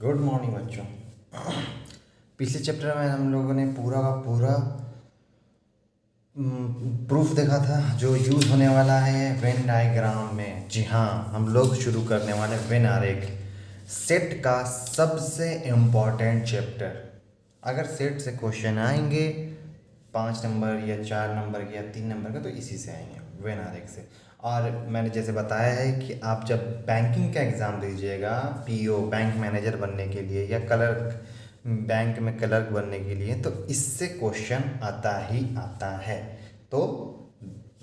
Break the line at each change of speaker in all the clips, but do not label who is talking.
Good morning बच्चों। पिछले chapter में हम लोगों ने पूरा का पूरा प्रूफ देखा था जो यूज़ होने वाला है वेन डायग्राम में। जी हाँ, हम लोग शुरू करने वाले वेन आरेख, सेट का सबसे इम्पोर्टेंट चैप्टर। अगर सेट से क्वेश्चन आएंगे 5 नंबर या 4 नंबर के या 3 नंबर का, तो इसी से आएंगे, वेन आरेख से। और मैंने जैसे बताया है कि आप जब बैंकिंग का एग्ज़ाम दीजिएगा, पीओ बैंक मैनेजर बनने के लिए या क्लर्क बैंक में क्लर्क बनने के लिए, तो इससे क्वेश्चन आता ही आता है। तो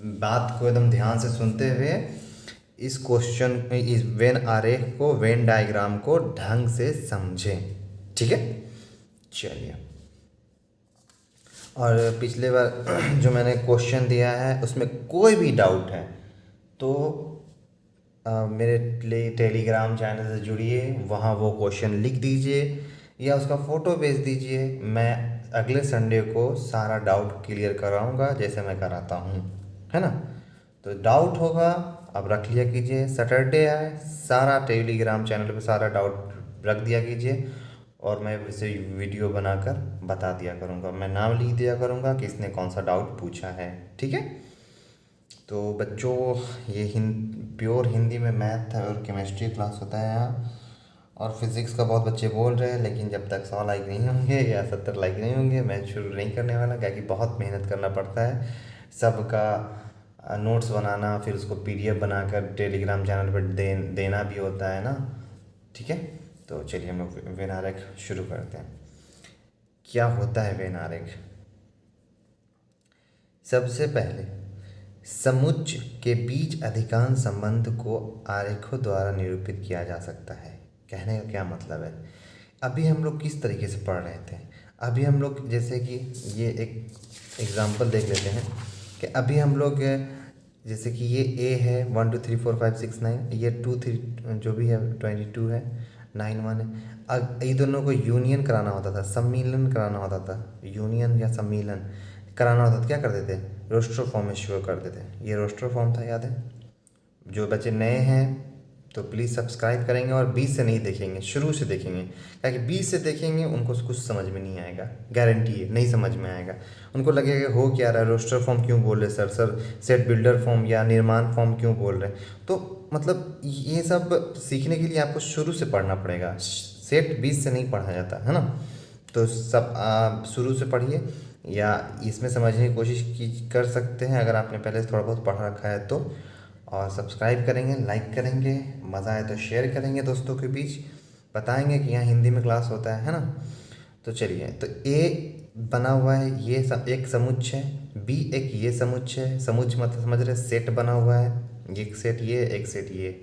बात को एकदम ध्यान से सुनते हुए इस क्वेश्चन इस वेन आरेख को, वेन डायग्राम को ढंग से समझें। ठीक है, चलिए। और पिछले बार जो मैंने क्वेश्चन दिया है उसमें कोई भी डाउट है तो मेरे टेलीग्राम चैनल से जुड़िए, वहाँ वो क्वेश्चन लिख दीजिए या उसका फ़ोटो भेज दीजिए। मैं अगले संडे को सारा डाउट क्लियर कराऊंगा जैसे मैं कराता हूँ, है ना। तो डाउट होगा आप रख लिया कीजिए। सैटरडे आए, सारा टेलीग्राम चैनल पे सारा डाउट रख दिया कीजिए और मैं इसे वीडियो बनाकर बता दिया करूँगा। मैं नाम लिख दिया करूँगा कि इसने कौन सा डाउट पूछा है। ठीक है। तो बच्चों, ये प्योर हिंदी में मैथ और केमिस्ट्री क्लास होता है यहाँ। और फिज़िक्स का बहुत बच्चे बोल रहे हैं, लेकिन जब तक 100 लाइक नहीं होंगे या 70 लाइक नहीं होंगे मैं शुरू नहीं करने वाला, क्या कि बहुत मेहनत करना पड़ता है सबका नोट्स बनाना, फिर उसको पीडीएफ बनाकर टेलीग्राम चैनल पर देना भी होता है ना। ठीक है, तो चलिए हम लोग वेन आरेख शुरू करते हैं। क्या होता है वेन आरेख? सबसे पहले समुच्च के बीच अधिकांश संबंध को आरेखों द्वारा निरूपित किया जा सकता है। कहने का क्या मतलब है? अभी हम लोग किस तरीके से पढ़ रहे थे, अभी हम लोग जैसे कि ये एक एग्जांपल देख लेते हैं कि अभी हम लोग जैसे कि ये ए है 1 2 3 4 5 6 9, ये 2 3 जो भी है 22 है, 9 1 है। अब ये दोनों को यूनियन कराना होता था, सम्मिलन कराना होता था, यूनियन या सम्मिलन कराना होता था। क्या करते थे? रोस्टर फॉर्म में शो करते थे। ये रोस्टर फॉर्म था, याद है? जो बच्चे नए हैं तो प्लीज़ सब्सक्राइब करेंगे और 20 से नहीं देखेंगे, शुरू से देखेंगे, ताकि 20 से देखेंगे उनको कुछ समझ में नहीं आएगा, गारंटी है नहीं समझ में आएगा। उनको लगेगा हो क्या रहा है, रोस्टर फॉर्म क्यों बोल रहे सर सेट बिल्डर फॉर्म या निर्माण फॉर्म क्यों बोल रहे हैं। तो मतलब ये सब सीखने के लिए आपको शुरू से पढ़ना पड़ेगा, सेट 20 से नहीं पढ़ा जाता है ना। तो सब आप शुरू से पढ़िए या इसमें समझने की कोशिश कर सकते हैं अगर आपने पहले से थोड़ा बहुत पढ़ रखा है तो। और सब्सक्राइब करेंगे, लाइक करेंगे, मज़ा आए तो शेयर करेंगे दोस्तों के बीच, बताएंगे कि यहाँ हिंदी में क्लास होता है ना। तो चलिए, तो ए बना हुआ है, ये एक समुच्चय है, बी एक ये समुच्चय है, समुच्चय मतलब समझ रहे, सेट बना हुआ है, एक सेट ये एक सेट ये,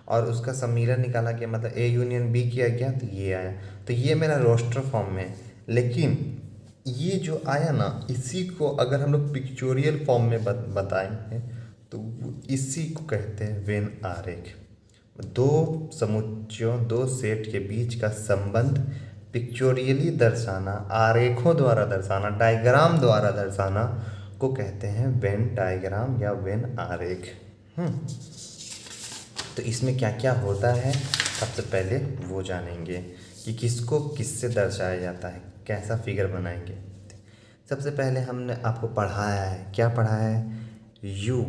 और उसका सम्मिलन निकाला गया, मतलब ए यूनियन बी किया गया तो ये आया। तो ये मेरा रोस्टर फॉर्म में, लेकिन ये जो आया ना, इसी को अगर हम लोग पिक्चोरियल फॉर्म में बताएंगे तो इसी को कहते हैं वेन आरेख। दो समुच्चयों, दो सेट के बीच का संबंध पिक्चोरियली दर्शाना, आरेखों द्वारा दर्शाना, डायग्राम द्वारा दर्शाना को कहते हैं वेन डायग्राम या वेन आरेख। तो इसमें क्या क्या होता है सबसे पहले वो जानेंगे कि किसको किससे दर्शाया जाता है, कैसा फिगर बनाएंगे। सबसे पहले हमने आपको पढ़ाया है, क्या पढ़ाया है? यू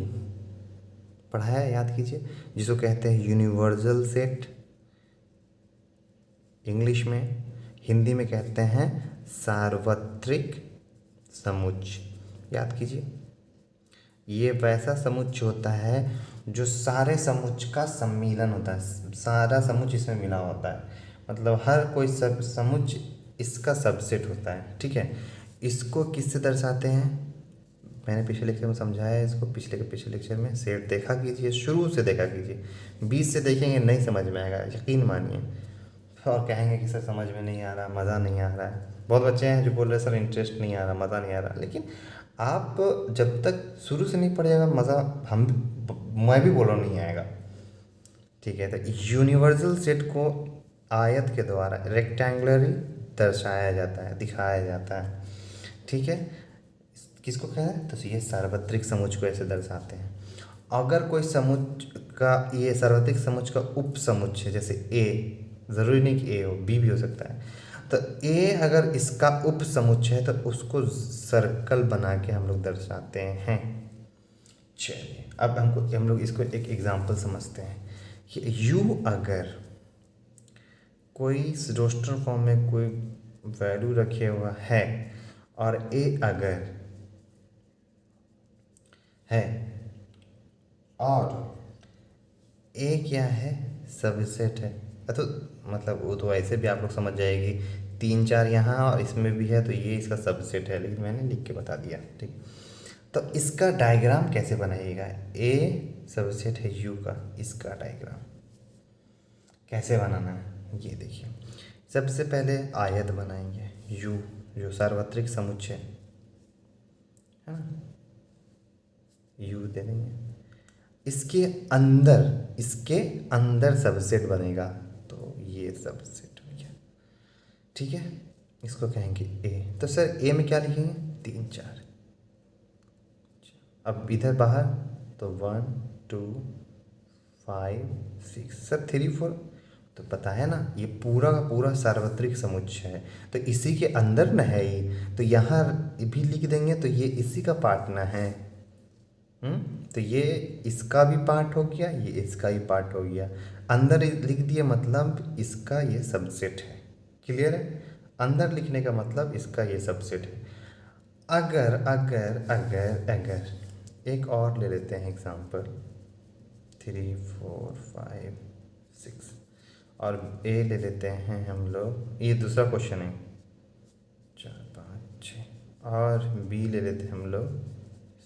पढ़ाया है, याद कीजिए, जिसको कहते हैं यूनिवर्सल सेट इंग्लिश में, हिंदी में कहते हैं सार्वत्रिक समुच्चय। याद कीजिए, ये वैसा समुच्चय होता है जो सारे समुच्चय का सम्मिलन होता है, सारा समुच्चय इसमें मिला होता है, मतलब हर कोई सब समुच्चय इसका सबसेट होता है। ठीक है, इसको किससे दर्शाते हैं? मैंने पिछले लेक्चर में समझाया है इसको, पिछले लेक्चर में सेट देखा कीजिए, शुरू से देखा कीजिए। 20 से देखेंगे नहीं समझ में आएगा, यकीन मानिए, और कहेंगे कि सर समझ में नहीं आ रहा, मज़ा नहीं आ रहा है। बहुत बच्चे हैं जो बोल रहे हैं सर इंटरेस्ट नहीं आ रहा, मज़ा नहीं आ रहा, लेकिन आप जब तक शुरू से नहीं पढ़िएगा मज़ा मैं भी बोल रहा हूँ नहीं आएगा। ठीक है, तो यूनिवर्सल सेट को आयत के द्वारा, रेक्टेंगुलरी दर्शाया जाता है, दिखाया जाता है। ठीक है, किसको कह रहे हैं? तो ये सार्वत्रिक समुच्चय को ऐसे दर्शाते हैं। अगर कोई समुच्चय का, ये सार्वत्रिक समुच्चय का उप समुच्चय जैसे ए, ज़रूरी नहीं कि ए हो, बी भी हो सकता है। तो ए अगर इसका उप समुच्चय है तो उसको सर्कल बना के हम लोग दर्शाते हैं। चलिए अब हम लोग इसको एक एग्जांपल समझते हैं कि यू अगर कोई रोस्टर फॉर्म में कोई वैल्यू रखे हुआ है और ए अगर है और ए क्या है, सबसेट है। तो मतलब वो तो ऐसे भी आप लोग समझ जाएगी, 3 4 यहाँ और इसमें भी है तो ये इसका सबसेट है, लेकिन मैंने लिख के बता दिया। ठीक, तो इसका डायग्राम कैसे बनाइएगा, ए सबसेट है यू का, इसका डायग्राम कैसे बनाना है ये देखिए। सबसे पहले आयत बनाएंगे, यू जो सार्वत्रिक समुच्चय है ना, यू दे देंगे। इसके अंदर सबसेट बनेगा तो ये सबसेट हो गया। ठीक है, इसको कहेंगे ए। तो सर ए में क्या लिखेंगे, 3 4। अब इधर बाहर तो 1 2 5 6, सर 3 4। तो पता है ना ये पूरा का पूरा सार्वत्रिक समुच्चय है, तो इसी के अंदर न है ये, तो यहाँ भी लिख देंगे तो ये इसी का पार्ट ना है। तो ये इसका भी पार्ट हो गया, ये इसका ही पार्ट हो गया। अंदर लिख दिया मतलब इसका ये सबसेट है। क्लियर है, अंदर लिखने का मतलब इसका ये सबसेट है। अगर अगर अगर अगर एक और ले लेते हैं एग्जांपल, 3 4 5 6 और ए ले लेते हैं हम लोग, ये दूसरा क्वेश्चन है 4 5 6 और बी ले लेते हैं हम लोग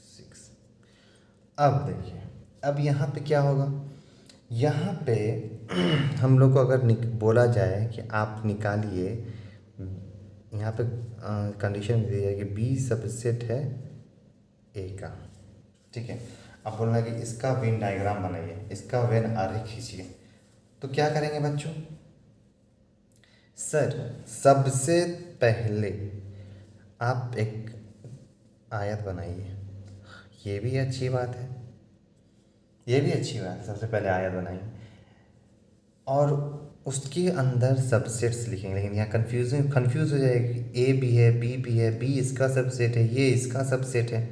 6। अब देखिए, अब यहाँ पे क्या होगा, यहाँ पे हम लोग को अगर बोला जाए कि आप निकालिए, यहाँ पे कंडीशन दी है कि बी सबसेट है ए का। ठीक है, अब बोलना है कि इसका वेन डायग्राम बनाइए, इसका वेन आरेख खींचिए। तो क्या करेंगे बच्चों, सर सबसे पहले आप एक आयत बनाइए। ये भी अच्छी बात है, ये भी अच्छी बात है। सबसे पहले आयत बनाइए और उसके अंदर सबसेट्स लिखेंगे, लेकिन यहाँ कंफ्यूज हो जाएगी। ए भी है, बी भी है, बी इसका सबसेट है, ये इसका सबसेट है।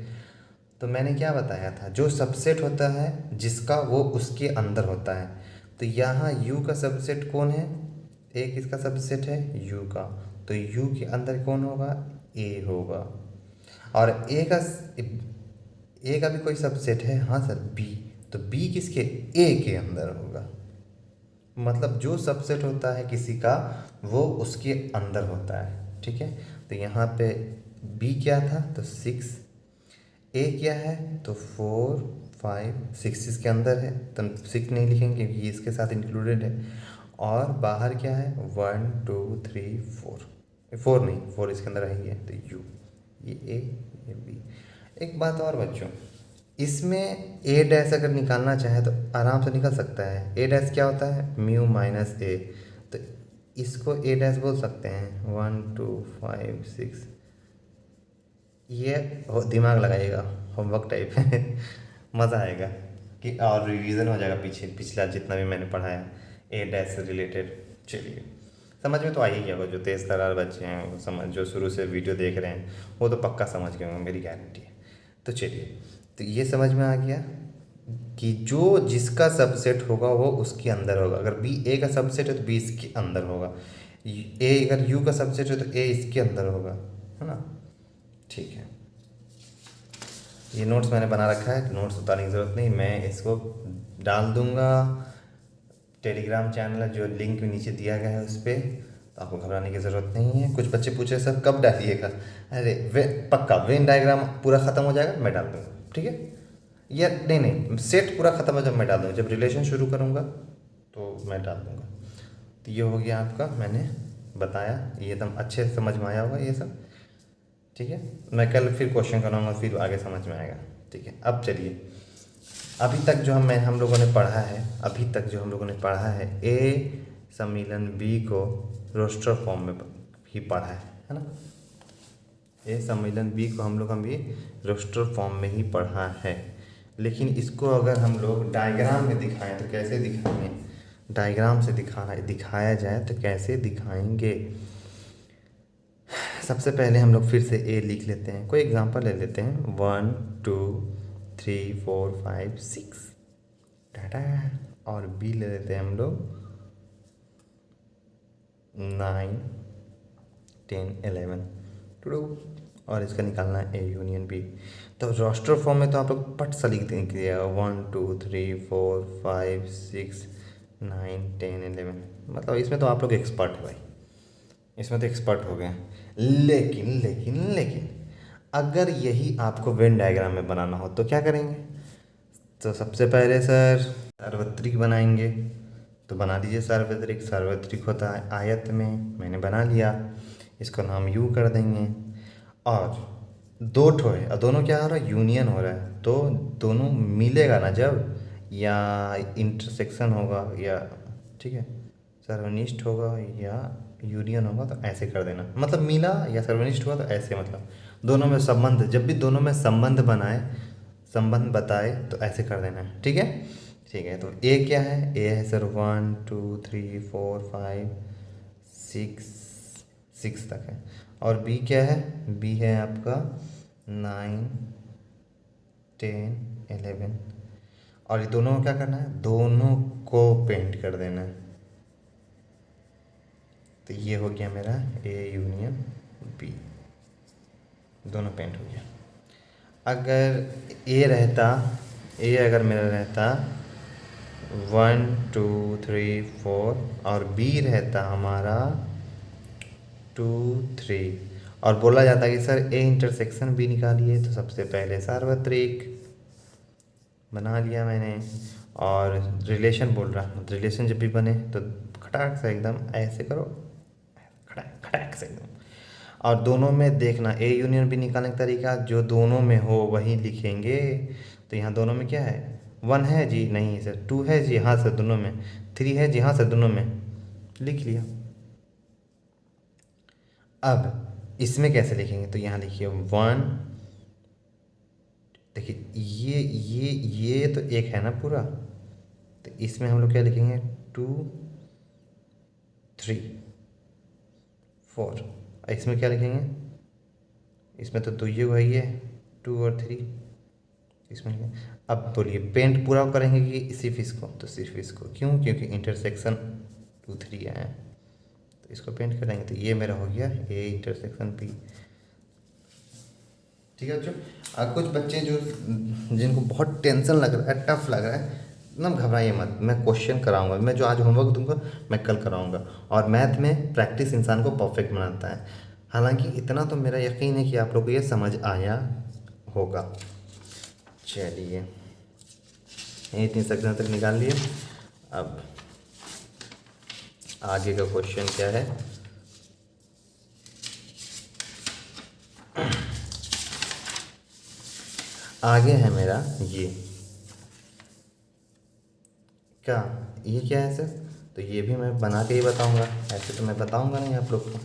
तो मैंने क्या बताया था, जो सबसेट होता है जिसका वो उसके अंदर होता है। तो यहाँ u का सबसेट कौन है, ए किसका सबसेट है, u का। तो u के अंदर कौन होगा, a होगा। और a का भी कोई सबसेट है, हाँ सर b। तो b किसके, a के अंदर होगा। मतलब जो सबसेट होता है किसी का वो उसके अंदर होता है। ठीक है, तो यहाँ पे b क्या था, तो 6। a क्या है, तो 4 5 6 इसके अंदर है, तो 6 नहीं लिखेंगे क्योंकि ये इसके साथ इंक्लूडेड है। और बाहर क्या है, 1 2 3 4 नहीं, 4 इसके अंदर रहेंगे। तो यू, ये ए ये बी। एक बात और बच्चों, इसमें ए डैश अगर निकालना चाहे तो आराम से निकल सकता है। ए डैश क्या होता है, म्यू माइनस ए। तो इसको ए डैश बोल सकते हैं, 1 2 5 6। ये दिमाग लगाइएगा, होमवर्क टाइप है मज़ा आएगा कि और रिवीजन हो जाएगा पिछला जितना भी मैंने पढ़ाया ए डैश से रिलेटेड। चलिए समझ में तो आ ही गया होगा, जो तेज़ तर्रार बच्चे हैं वो समझ, जो शुरू से वीडियो देख रहे हैं वो तो पक्का समझ गए होंगे, मेरी गारंटी है। तो चलिए, तो ये समझ में आ गया कि जो जिसका सबसेट होगा वो उसके अंदर होगा। अगर बी ए का सबसेट है तो बी इसके अंदर होगा, ए अगर यू का सबसेट है तो ए इसके अंदर होगा, है ना। ठीक है, ये नोट्स मैंने बना रखा है, नोट्स उतारने की ज़रूरत नहीं, मैं इसको डाल दूँगा टेलीग्राम चैनल जो लिंक नीचे दिया गया है उस पर, तो आपको घबराने की ज़रूरत नहीं है। कुछ बच्चे पूछे सर कब डालिएगा, अरे पक्का वेन डायग्राम पूरा ख़त्म हो जाएगा मैं डाल दूँगा। ठीक है, या नहीं सेट पूरा ख़त्म हो जब मैं डाल दूँगा, जब रिलेशन शुरू करूँगा तो मैं डाल दूँगा। तो ये हो गया आपका, मैंने बताया, ये एकदम अच्छे से समझ में आया होगा ये सब। ठीक है, मैं कल फिर क्वेश्चन कराऊंगा, फिर आगे समझ में आएगा। ठीक है, अब चलिए, अभी तक जो हम लोगों ने पढ़ा है, ए सम्मिलन बी को रोस्टर फॉर्म में ही पढ़ा है ना। ए सम्मिलन बी को हम लोग अभी रोस्टर फॉर्म में ही पढ़ा है, लेकिन इसको अगर हम लोग डायग्राम में दिखाएं तो कैसे दिखाएंगे, डायग्राम से दिखाया जाए तो कैसे दिखाएंगे। सबसे पहले हम लोग फिर से ए लिख लेते हैं, कोई एग्जांपल ले लेते हैं। 1 2 3 4 5 6 टाटा। और बी ले लेते हैं हम लोग 9 10 11 टू। और इसका निकालना है ए यूनियन बी। तो रोस्टर फॉर्म में तो आप लोग पट सा लिख देंगे 1 2 3 4 5 6 9 10 11। मतलब इसमें तो आप लोग एक्सपर्ट है भाई, इसमें तो एक्सपर्ट हो गए हैं। लेकिन लेकिन लेकिन अगर यही आपको वेन डायग्राम में बनाना हो तो क्या करेंगे? तो सबसे पहले सर सार्वत्रिक बनाएंगे। तो बना लीजिए सार्वत्रिक। सार्वत्रिक होता है आयत में, मैंने बना लिया, इसको नाम यू कर देंगे। और दो ठो है और दोनों क्या हो रहा है? यूनियन हो रहा है। तो दोनों मिलेगा ना जब, या इंटरसेक्शन होगा, या ठीक है सर्वनिष्ठ होगा या यूनियन होगा तो ऐसे कर देना। मतलब मिला या सर्वनिष्ठ हुआ तो ऐसे, मतलब दोनों में संबंध, जब भी दोनों में संबंध बनाए, संबंध बताए तो ऐसे कर देना है। ठीक है ठीक है। तो ए क्या है? ए है सर 1 2 3 4 5 6 तक है। और बी क्या है? बी है आपका 9 10 11। और ये दोनों को क्या करना है? दोनों को पेंट कर देना है। तो ये हो गया मेरा ए यूनियन बी, दोनों पेंट हो गया। अगर ए रहता, ए अगर मेरा रहता 1 2 3 4 और बी रहता हमारा 2 3, और बोला जाता कि सर ए इंटरसेक्शन बी निकालिए, तो सबसे पहले सार्वत्रिक बना लिया मैंने। और रिलेशन बोल रहा, रिलेशन जब भी बने तो खटाक से एकदम ऐसे करो, खटाक खटाक से एकदम। और दोनों में देखना, ए यूनियन बी निकालने का तरीका जो दोनों में हो वही लिखेंगे। तो यहाँ दोनों में क्या है? 1 है जी, नहीं सर। 2 है जी, हाँ सर दोनों में। 3 है जी, हाँ सर दोनों में, लिख लिया। अब इसमें कैसे लिखेंगे? तो यहाँ लिखिए 1, देखिए ये तो एक है ना पूरा, तो इसमें हम लोग क्या लिखेंगे? 2 3 4। इसमें क्या लिखेंगे? इसमें तो ये वही है 2 और 3, इसमें लिखेंगे। अब बोलिए पेंट पूरा करेंगे कि सिर्फ इसको? तो सिर्फ इसको। क्यों? क्योंकि इंटरसेक्शन 2 3 है, तो इसको पेंट करेंगे। तो ये मेरा हो गया ए इंटरसेक्शन बी। ठीक है बच्चों। कुछ बच्चे जो जिनको बहुत टेंशन लग रहा है, टफ लग रहा है, एकदम घबराइए मत। मैं क्वेश्चन कराऊंगा, मैं जो आज होमवर्क दूंगा मैं कल कराऊंगा। और मैथ में प्रैक्टिस इंसान को परफेक्ट बनाता है। हालांकि इतना तो मेरा यकीन है कि आप लोग को ये समझ आया होगा। चलिए ये 3 सेक्शन तक निकाल लिए। अब आगे का क्वेश्चन क्या है? आगे है मेरा ये क्या, ये क्या है सर? तो ये भी मैं बना के ही बताऊंगा, ऐसे तो मैं बताऊंगा नहीं आप लोग को।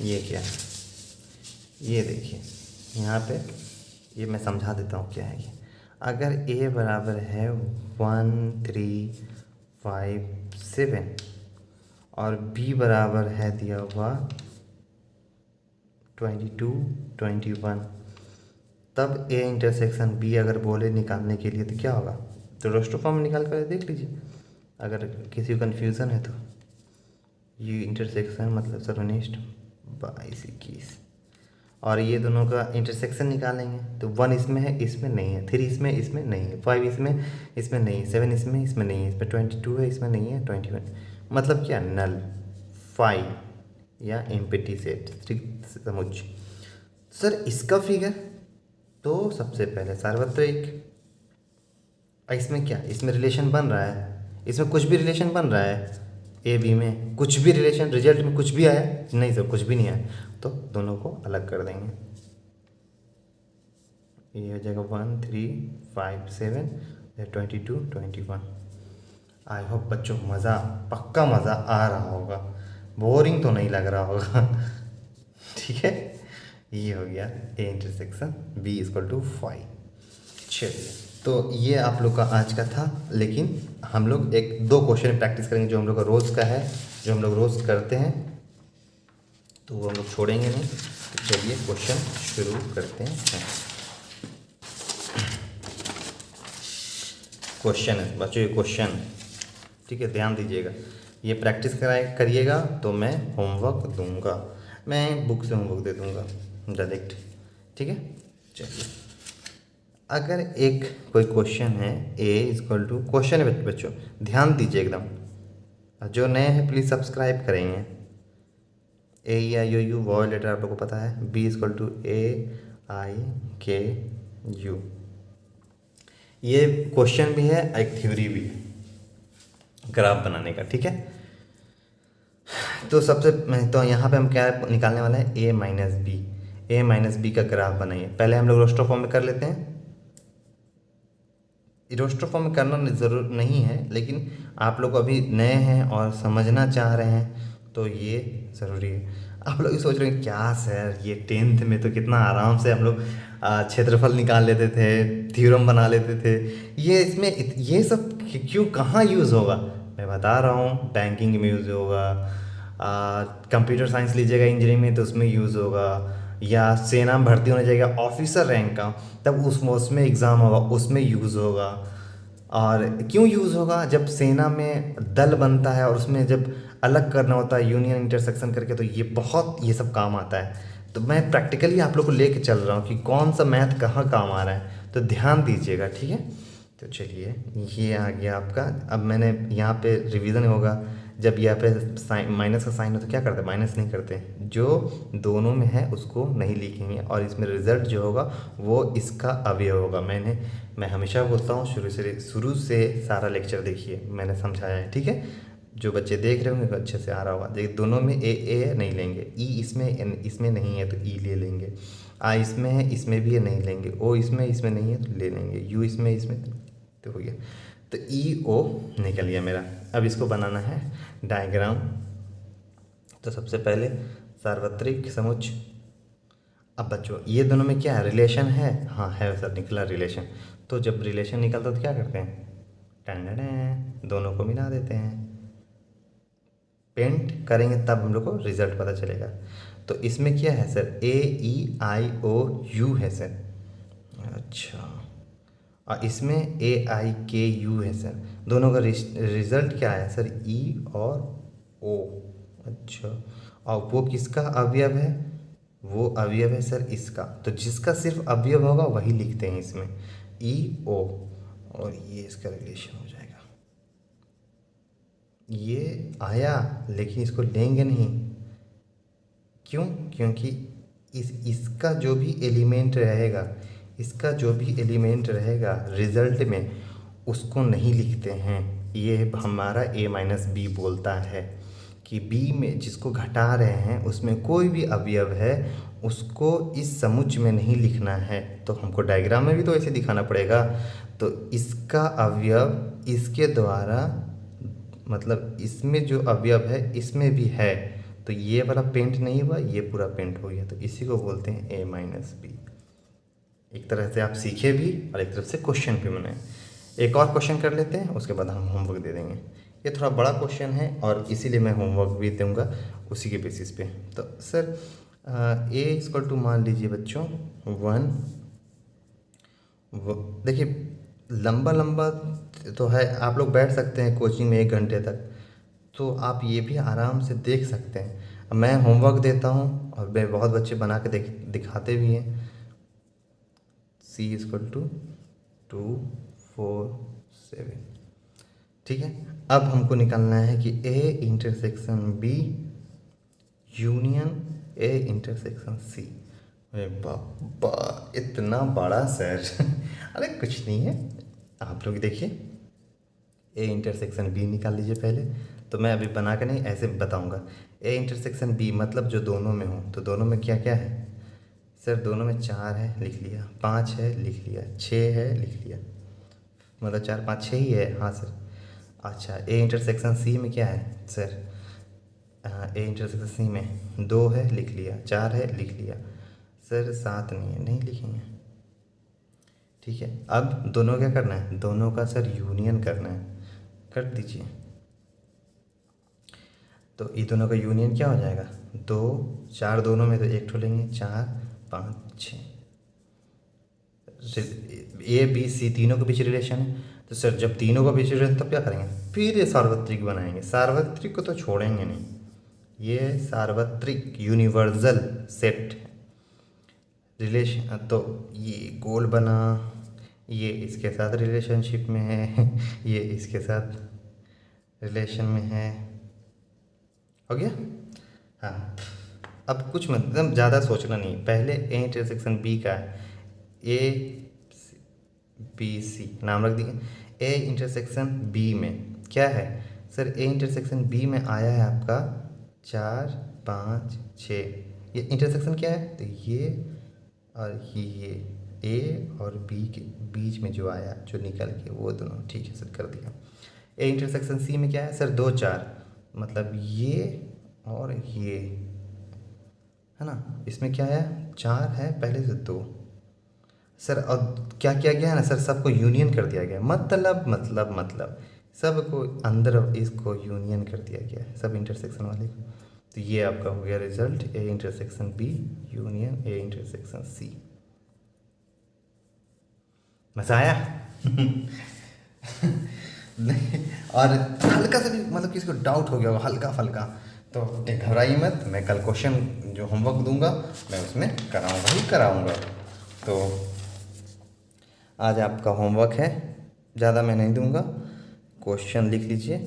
ये क्या है? ये देखिए यहाँ पे, ये मैं समझा देता हूँ क्या है ये। अगर a बराबर है 1 3 5 7 और b बराबर है दिया हुआ 22 21, तब a इंटरसेक्शन b अगर बोले निकालने के लिए तो क्या होगा? तो रोस्टर फॉर्म में निकाल कर देख लीजिए अगर किसी को कन्फ्यूज़न है तो। ये इंटरसेक्शन मतलब सर्वनिष्ठ 22 21, और ये दोनों का इंटरसेक्शन निकालेंगे। तो 1 इसमें है, इसमें नहीं है। 3 इसमें, इसमें नहीं है। 5 इसमें, इसमें नहीं है। 7 इसमें, इसमें नहीं है। इसमें 22 है, इसमें नहीं है। 21 मतलब क्या? नल 5 या एम्प्टी सेट समुच्चय। सर इसका फिगर, तो सबसे पहले सार्वत्रिक। इसमें क्या? इसमें रिलेशन बन रहा है, इसमें कुछ भी रिलेशन बन रहा है, ए बी में कुछ भी रिलेशन, रिजल्ट में कुछ भी आया? नहीं सर कुछ भी नहीं आया, तो दोनों को अलग कर देंगे। ये हो जाएगा 1 3 5 7 22 21। आई होप बच्चों मज़ा, पक्का मज़ा आ रहा होगा, बोरिंग तो नहीं लग रहा होगा। ठीक है, ये हो गया A intersection B equal to 5। चलिए तो ये आप लोग का आज का था, लेकिन हम लोग एक दो क्वेश्चन प्रैक्टिस करेंगे जो हम लोग का रोज़ का है, जो हम लोग रोज़ करते हैं, तो वो हम लोग छोड़ेंगे नहीं। तो चलिए क्वेश्चन शुरू करते हैं। क्वेश्चन है बच्चों, ये क्वेश्चन, ठीक है, ध्यान दीजिएगा। ये प्रैक्टिस करिएगा तो मैं होमवर्क दूंगा, मैं बुक से होमवर्क दे दूंगा डायरेक्ट, ठीक है। चलिए, अगर एक कोई क्वेश्चन है, ए इक्वल टू, क्वेश्चन है बच्चों, ध्यान दीजिए एकदम, जो नए हैं प्लीज़ सब्सक्राइब करेंगे। ए आई ओ यू वॉवल लेटर आप लोगों को पता है, बी इक्वल टू ए आई के यू। ये क्वेश्चन भी है, एक थ्योरी भी है ग्राफ बनाने का, ठीक है। तो सबसे तो यहाँ पे हम क्या निकालने वाले हैं, ए माइनस बी। ए माइनस बी का ग्राफ बनाइए। पहले हम लोग रोस्टर फॉर्म में कर लेते हैं। रोस्टर फॉर्म में करना ज़रूर नहीं है, लेकिन आप लोग अभी नए हैं और समझना चाह रहे हैं तो ये ज़रूरी है। आप लोग ये सोच रहे हैं क्या सर, ये 10th में तो कितना आराम से हम लोग क्षेत्रफल निकाल लेते थे, थ्योरम बना लेते थे, ये इसमें ये सब क्यों कहाँ यूज़ होगा। मैं बता रहा हूँ, बैंकिंग में यूज़ होगा, कंप्यूटर साइंस लीजिएगा इंजीनियरिंग में तो उसमें यूज़ होगा, या सेना में भर्ती होने जाएगा ऑफिसर रैंक का, तब उसमें एग्ज़ाम होगा, उसमें यूज़ होगा। और क्यों यूज़ होगा, जब सेना में दल बनता है और उसमें जब अलग करना होता है यूनियन इंटरसेक्शन करके, तो ये बहुत ये सब काम आता है। तो मैं प्रैक्टिकली आप लोग को लेके चल रहा हूँ कि कौन सा मैथ कहाँ काम आ रहा है, तो ध्यान दीजिएगा, ठीक है। तो चलिए, ये आ गया आपका। अब मैंने यहाँ पे रिवीजन होगा, जब यहाँ पे साइन माइनस का साइन हो तो क्या करते हैं, माइनस नहीं करते, जो दोनों में है उसको नहीं लिखेंगे, और इसमें रिजल्ट जो होगा वो इसका अवयव होगा। मैं हमेशा बोलता हूँ, शुरू से सारा लेक्चर देखिए, मैंने समझाया है, ठीक है। जो बच्चे देख रहे होंगे अच्छे से आ रहा होगा। देखिए, दोनों में ए नहीं लेंगे, ई इसमें नहीं है तो ई ले लेंगे, आ इसमें है इसमें भी है नहीं लेंगे, ओ इसमें नहीं है तो ले लेंगे, यू इसमें तो हो गया। तो ई ओ निकल गया मेरा। अब इसको बनाना है डायग्राम। तो सबसे पहले सार्वत्रिक समुच्चय। अब बच्चों ये दोनों में क्या है, रिलेशन है, हाँ है सर, निकला रिलेशन। तो जब रिलेशन निकलता तो क्या करते हैं, टैन दोनों को मिला देते हैं, पेंट करेंगे तब हम लोग को रिजल्ट पता चलेगा। तो इसमें क्या है sir, A E I O U है सर, अच्छा, और इसमें ए आई के यू है सर। दोनों का रिजल्ट क्या है सर, ई और ओ, अच्छा। और वो किसका अवयव है, वो अवयव है सर इसका। तो जिसका सिर्फ अवयव होगा वही लिखते हैं इसमें, ई ओ, और ये इसका रिलेशन हो जाएगा। ये आया, लेकिन इसको लेंगे नहीं, क्यों, क्योंकि इसका जो भी एलिमेंट रहेगा, इसका जो भी एलिमेंट रहेगा रिजल्ट में, उसको नहीं लिखते हैं। ये हमारा ए माइनस बी बोलता है कि बी में जिसको घटा रहे हैं उसमें कोई भी अवयव है उसको इस समुच्चय में नहीं लिखना है। तो हमको डायग्राम में भी तो ऐसे दिखाना पड़ेगा। तो इसका अवयव इसके द्वारा, मतलब इसमें जो अवयव है इसमें भी है, तो ये वाला पेंट नहीं हुआ, ये पूरा पेंट हो गया। तो इसी को बोलते हैं ए माइनस बी। एक तरह से आप सीखे भी और एक तरफ से क्वेश्चन भी बनाए। एक और क्वेश्चन कर लेते हैं, उसके बाद हम होमवर्क दे देंगे। ये थोड़ा बड़ा क्वेश्चन है और इसीलिए मैं होमवर्क भी दूंगा उसी के बेसिस पे। तो सर ए इक्वल टू, मान लीजिए बच्चों 1, देखिए लंबा लंबा तो है, आप लोग बैठ सकते हैं कोचिंग में 1 घंटे तक, तो आप ये भी आराम से देख सकते हैं। मैं होमवर्क देता हूँ और मैं बहुत बच्चे बना के दिखाते भी हैं। सी इक्वल टू 2 4 7, ठीक है। अब हमको निकालना है कि A intersection B union A intersection C. अरे बाबा, इतना बड़ा सर अरे कुछ नहीं है, आप लोग देखिए, ए इंटरसेक्शन बी निकाल लीजिए पहले। तो मैं अभी बना के नहीं, ऐसे बताऊंगा। ए इंटरसेक्शन बी मतलब जो दोनों में हो, तो दोनों में क्या क्या है सर, दोनों में 4 है लिख लिया, 5 है लिख लिया, 6 है लिख लिया, मतलब 4 5 6 ही है, हाँ सर। अच्छा, ए इंटरसेक्शन सी में क्या है सर, ए इंटरसेक्शन सी में 2 है लिख लिया, 4 है लिख लिया सर, 7 नहीं है, नहीं लिखेंगे, ठीक है, अब दोनों क्या करना है, दोनों का सर यूनियन करना है, कर दीजिए। तो ये दोनों का यूनियन क्या हो जाएगा, 2 4 दोनों में तो एक ठो लेंगे, 4 5 6। ए बी सी तीनों के बीच रिलेशन है, तो सर जब तीनों का बीच रिलेशन तब क्या करेंगे, फिर ये सार्वत्रिक बनाएंगे। सार्वत्रिक को तो छोड़ेंगे नहीं, ये सार्वत्रिक यूनिवर्सल सेट रिलेशन। तो ये गोल बना, ये इसके साथ रिलेशनशिप में है, ये इसके साथ रिलेशन में है, हो गया। हाँ, अब कुछ मतलब ज़्यादा सोचना नहीं, पहले ए इंटरसेक्शन बी का है, ए बी सी नाम रख दिए। ए इंटरसेक्शन बी में क्या है सर, ए इंटरसेक्शन बी में आया है आपका 4 5 6। ये इंटरसेक्शन क्या है, तो ये और ये ए और बी के बीच में जो आया, जो निकल के वो दोनों, ठीक है सर कर दिया। ए इंटरसेक्शन सी में क्या है सर, 2 4, मतलब ये और ये है ना, इसमें क्या है 4 है पहले से 2 सर। अब क्या किया गया है ना सर, सबको यूनियन कर दिया गया, मतलब सबको अंदर इसको यूनियन कर दिया गया है, सब इंटरसेक्शन वाले को। तो ये आपका हो गया result, A intersection B union A intersection C. मजा आया? नहीं, और हल्का सा भी मतलब किसी को डाउट हो गया होगा हल्का फल्का, तो घबराइए मत, मैं कल क्वेश्चन जो होमवर्क दूंगा मैं उसमें कराऊंगा ही कराऊंगा। तो आज आपका होमवर्क है, ज़्यादा मैं नहीं दूंगा, क्वेश्चन लिख लीजिए।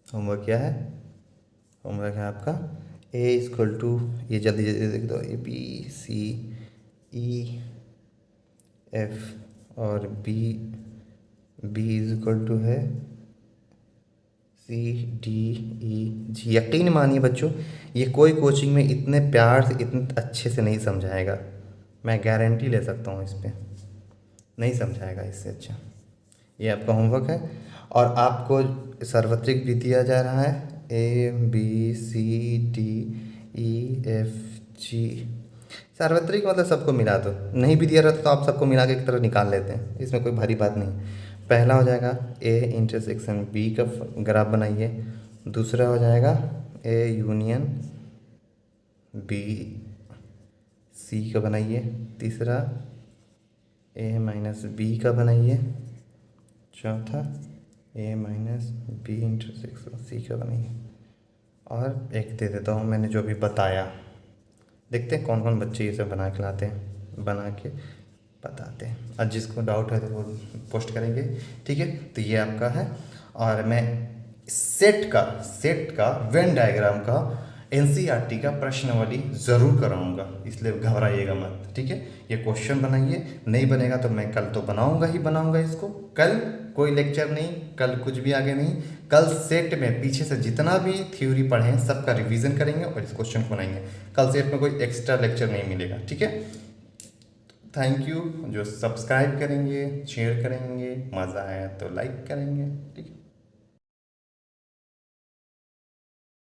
होमवर्क क्या है, होमवर्क है आपका ए इक्वल टू, ये जल्दी जल्दी देख दो, A B C E F और बी इज इक्वल टू है सी डी ई जी। यकीन मानिए बच्चों, ये कोई कोचिंग में इतने प्यार से इतने अच्छे से नहीं समझाएगा, मैं गारंटी ले सकता हूँ इस पर, नहीं समझाएगा इससे अच्छा। ये आपका होमवर्क है, और आपको सार्वत्रिक भी दिया जा रहा है, A B C D E F G. सार्वत्रिक मतलब सबको मिला दो, नहीं भी दिया रहता तो आप सबको मिला के एक तरह निकाल लेते हैं, इसमें कोई भारी बात नहीं। पहला हो जाएगा ए इंटरसेक्शन बी का ग्राफ बनाइए, दूसरा हो जाएगा ए यूनियन बी सी का बनाइए, तीसरा ए माइनस बी का बनाइए, चौथा ए माइनस बी इंटरसेक्शन सी का बनाइए। और एक दे देता हूँ मैंने जो भी बताया, देखते हैं कौन कौन बच्चे ये सब बना के लाते हैं, बना के बताते हैं, और जिसको डाउट है तो वो पोस्ट करेंगे, ठीक है। तो ये आपका है, और मैं सेट का वेन डायग्राम का एनसीईआरटी का प्रश्नावली ज़रूर कराऊंगा, इसलिए घबराइएगा मत, ठीक है। ये क्वेश्चन बनाइए, नहीं बनेगा तो मैं कल तो बनाऊंगा इसको, कल कोई लेक्चर नहीं, कल कुछ भी आगे नहीं, कल सेट में पीछे से जितना भी थ्योरी पढ़े हैं सबका रिवीजन करेंगे और इस क्वेश्चन को बनाएंगे। कल सेट में कोई एक्स्ट्रा लेक्चर नहीं मिलेगा, ठीक है। थैंक यू, जो सब्सक्राइब करेंगे, शेयर करेंगे, मज़ा आया तो लाइक करेंगे, ठीक है।